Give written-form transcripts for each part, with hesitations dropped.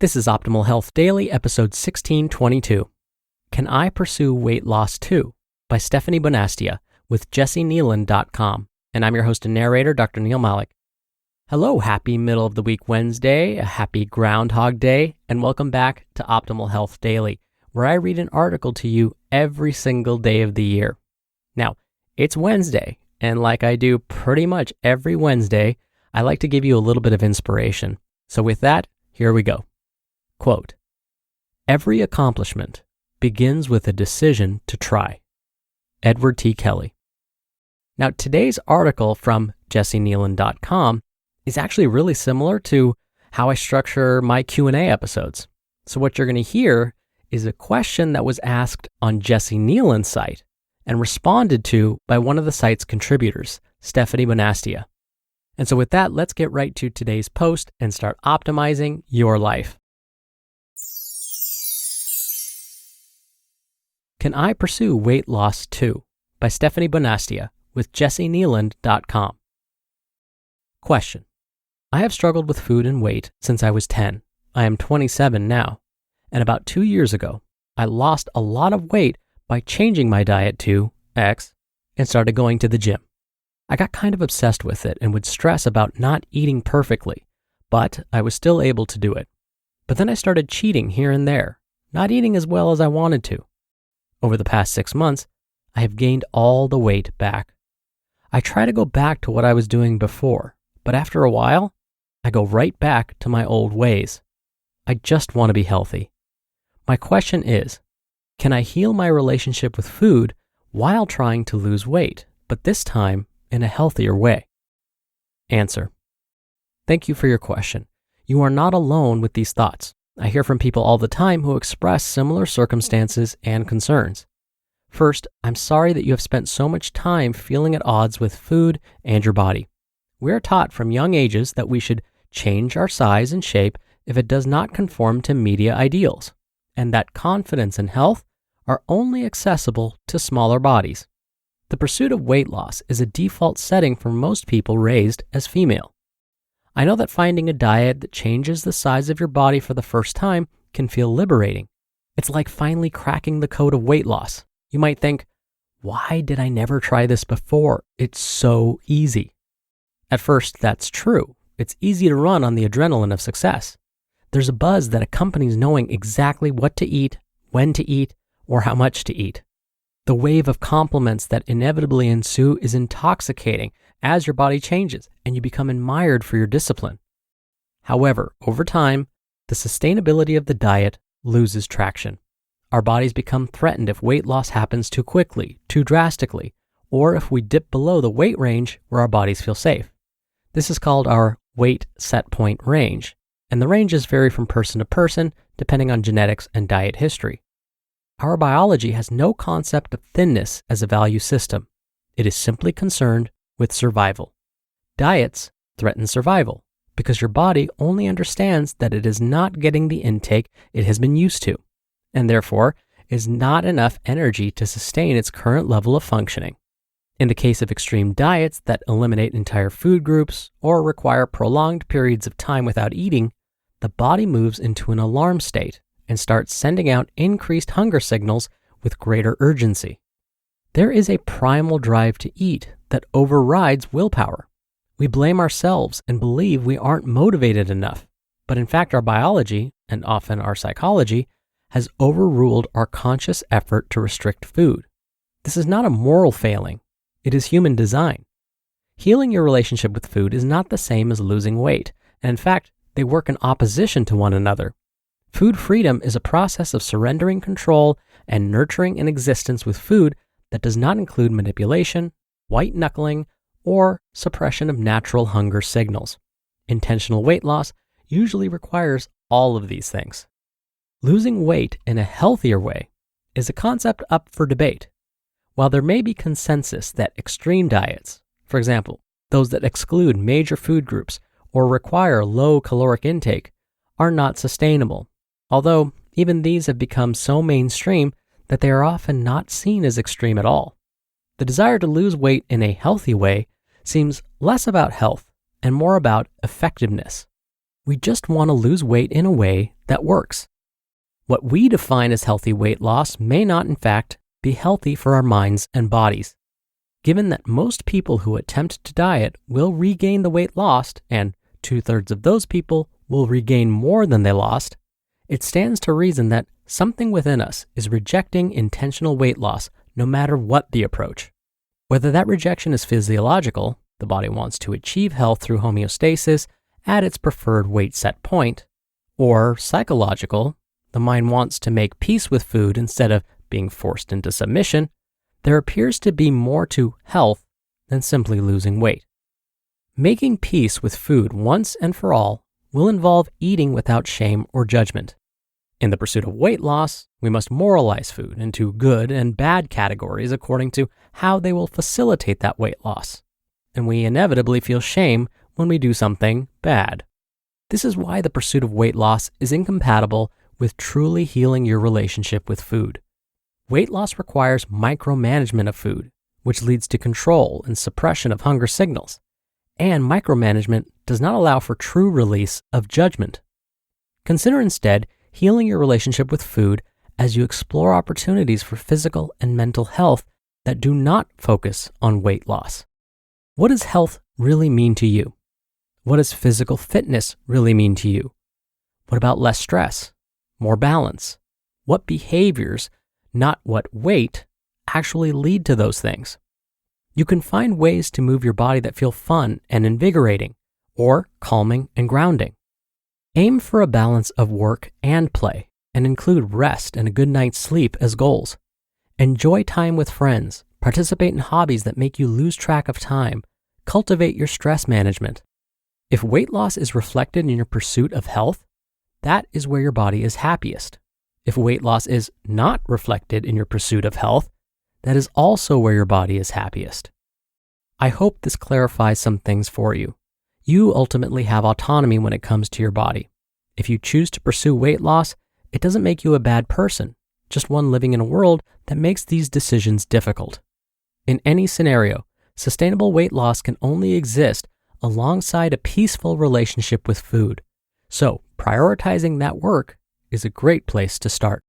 This is Optimal Health Daily, episode 1622. Can I Pursue Weight Loss Too? By Stefanie Bonastia with JessiKneeland.com. And I'm your host and narrator, Dr. Neil Malik. Hello, happy middle of the week Wednesday, a happy Groundhog Day, and welcome back to Optimal Health Daily, where I read an article to you every single day of the year. Now, it's Wednesday, and like I do pretty much every Wednesday, I like to give you a little bit of inspiration. So with that, here we go. Quote, "Every accomplishment begins with a decision to try." Edward T. Kelly. Now, today's article from JessiKneeland.com is actually really similar to how I structure my Q&A episodes. So what you're going to hear is a question that was asked on Jessi Kneeland's site and responded to by one of the site's contributors, Stefanie Bonastia. And so with that, let's get right to today's post and start optimizing your life. Can I Pursue Weight Loss Too? By Stefanie Bonastia with JessiKneeland.com. Question. I have struggled with food and weight since I was 10. I am 27 now. And about 2 years ago, I lost a lot of weight by changing my diet to X and started going to the gym. I got kind of obsessed with it and would stress about not eating perfectly, but I was still able to do it. But then I started cheating here and there, not eating as well as I wanted to. Over the past 6 months, I have gained all the weight back. I try to go back to what I was doing before, but after a while, I go right back to my old ways. I just want to be healthy. My question is, can I heal my relationship with food while trying to lose weight, but this time in a healthier way? Answer. Thank you for your question. You are not alone with these thoughts. I hear from people all the time who express similar circumstances and concerns. First, I'm sorry that you have spent so much time feeling at odds with food and your body. We are taught from young ages that we should change our size and shape if it does not conform to media ideals, and that confidence and health are only accessible to smaller bodies. The pursuit of weight loss is a default setting for most people raised as female. I know that finding a diet that changes the size of your body for the first time can feel liberating. It's like finally cracking the code of weight loss. You might think, why did I never try this before? It's so easy. At first, that's true. It's easy to run on the adrenaline of success. There's a buzz that accompanies knowing exactly what to eat, when to eat, or how much to eat. The wave of compliments that inevitably ensue is intoxicating as your body changes and you become admired for your discipline. However, over time, the sustainability of the diet loses traction. Our bodies become threatened if weight loss happens too quickly, too drastically, or if we dip below the weight range where our bodies feel safe. This is called our weight set point range, and the ranges vary from person to person depending on genetics and diet history. Our biology has no concept of thinness as a value system. It is simply concerned with survival. Diets threaten survival because your body only understands that it is not getting the intake it has been used to, and therefore is not enough energy to sustain its current level of functioning. In the case of extreme diets that eliminate entire food groups or require prolonged periods of time without eating, the body moves into an alarm state and starts sending out increased hunger signals with greater urgency. There is a primal drive to eat that overrides willpower. We blame ourselves and believe we aren't motivated enough, but in fact our biology, and often our psychology, has overruled our conscious effort to restrict food. This is not a moral failing. It is human design. Healing your relationship with food is not the same as losing weight, and in fact, they work in opposition to one another. Food freedom is a process of surrendering control and nurturing an existence with food that does not include manipulation, white knuckling, or suppression of natural hunger signals. Intentional weight loss usually requires all of these things. Losing weight in a healthier way is a concept up for debate. While there may be consensus that extreme diets, for example, those that exclude major food groups or require low caloric intake, are not sustainable, although even these have become so mainstream that they are often not seen as extreme at all. The desire to lose weight in a healthy way seems less about health and more about effectiveness. We just want to lose weight in a way that works. What we define as healthy weight loss may not, in fact, be healthy for our minds and bodies. Given that most people who attempt to diet will regain the weight lost, and 2/3 of those people will regain more than they lost, it stands to reason that something within us is rejecting intentional weight loss no matter what the approach. Whether that rejection is physiological, the body wants to achieve health through homeostasis at its preferred weight set point, or psychological, the mind wants to make peace with food instead of being forced into submission, there appears to be more to health than simply losing weight. Making peace with food once and for all will involve eating without shame or judgment. In the pursuit of weight loss, we must moralize food into good and bad categories according to how they will facilitate that weight loss. And we inevitably feel shame when we do something bad. This is why the pursuit of weight loss is incompatible with truly healing your relationship with food. Weight loss requires micromanagement of food, which leads to control and suppression of hunger signals. And micromanagement does not allow for true release of judgment. Consider instead healing your relationship with food as you explore opportunities for physical and mental health that do not focus on weight loss. What does health really mean to you? What does physical fitness really mean to you? What about less stress, more balance? What behaviors, not what weight, actually lead to those things? You can find ways to move your body that feel fun and invigorating, or calming and grounding. Aim for a balance of work and play, and include rest and a good night's sleep as goals. Enjoy time with friends, participate in hobbies that make you lose track of time, cultivate your stress management. If weight loss is reflected in your pursuit of health, that is where your body is happiest. If weight loss is not reflected in your pursuit of health, that is also where your body is happiest. I hope this clarifies some things for you. You ultimately have autonomy when it comes to your body. If you choose to pursue weight loss, it doesn't make you a bad person, just one living in a world that makes these decisions difficult. In any scenario, sustainable weight loss can only exist alongside a peaceful relationship with food. So, prioritizing that work is a great place to start.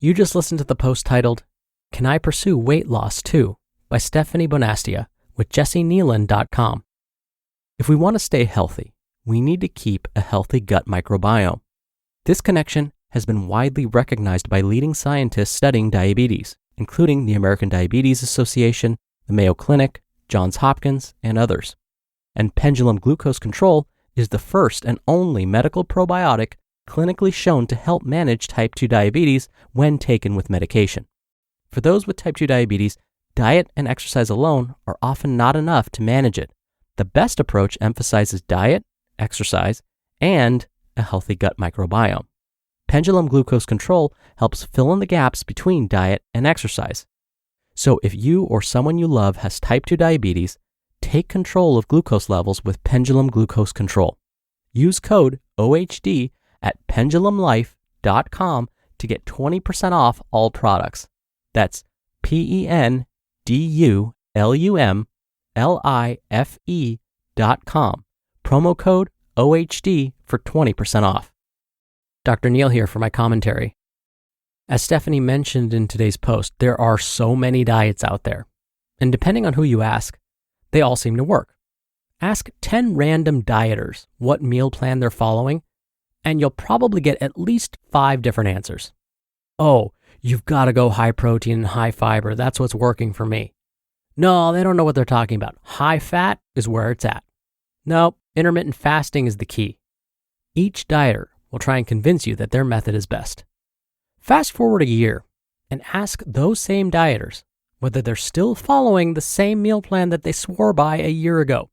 You just listened to the post titled, "Can I Pursue Weight Loss Too?" by Stefanie Bonastia with JessiKneeland.com. If we want to stay healthy, we need to keep a healthy gut microbiome. This connection has been widely recognized by leading scientists studying diabetes, including the American Diabetes Association, the Mayo Clinic, Johns Hopkins, and others. And Pendulum glucose control is the first and only medical probiotic clinically shown to help manage type 2 diabetes when taken with medication. For those with type 2 diabetes, diet and exercise alone are often not enough to manage it. The best approach emphasizes diet, exercise, and a healthy gut microbiome. Pendulum glucose control helps fill in the gaps between diet and exercise. So if you or someone you love has type 2 diabetes, take control of glucose levels with Pendulum glucose control. Use code OHD at pendulumlife.com to get 20% off all products. That's pendulumlife.com. Promo code OHD for 20% off. Dr. Neil here for my commentary. As Stefanie mentioned in today's post, there are so many diets out there. And depending on who you ask, they all seem to work. Ask 10 random dieters what meal plan they're following, and you'll probably get at least 5 different answers. Oh, you've got to go high protein and high fiber. That's what's working for me. No, they don't know what they're talking about. High fat is where it's at. No, intermittent fasting is the key. Each dieter will try and convince you that their method is best. Fast forward a year and ask those same dieters whether they're still following the same meal plan that they swore by a year ago.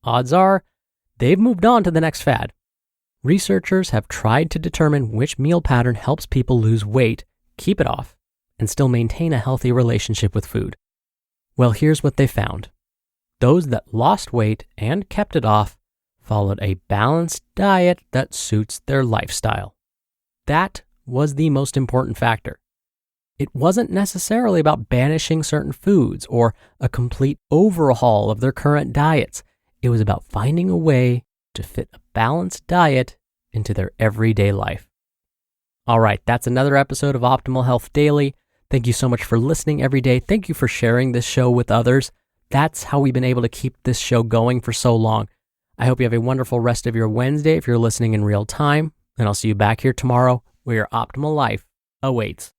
Odds are they've moved on to the next fad. Researchers have tried to determine which meal pattern helps people lose weight, keep it off, and still maintain a healthy relationship with food. Well, here's what they found. Those that lost weight and kept it off followed a balanced diet that suits their lifestyle. That was the most important factor. It wasn't necessarily about banishing certain foods or a complete overhaul of their current diets. It was about finding a way to fit a balanced diet into their everyday life. All right, that's another episode of Optimal Health Daily. Thank you so much for listening every day. Thank you for sharing this show with others. That's how we've been able to keep this show going for so long. I hope you have a wonderful rest of your Wednesday if you're listening in real time, and I'll see you back here tomorrow where your optimal life awaits.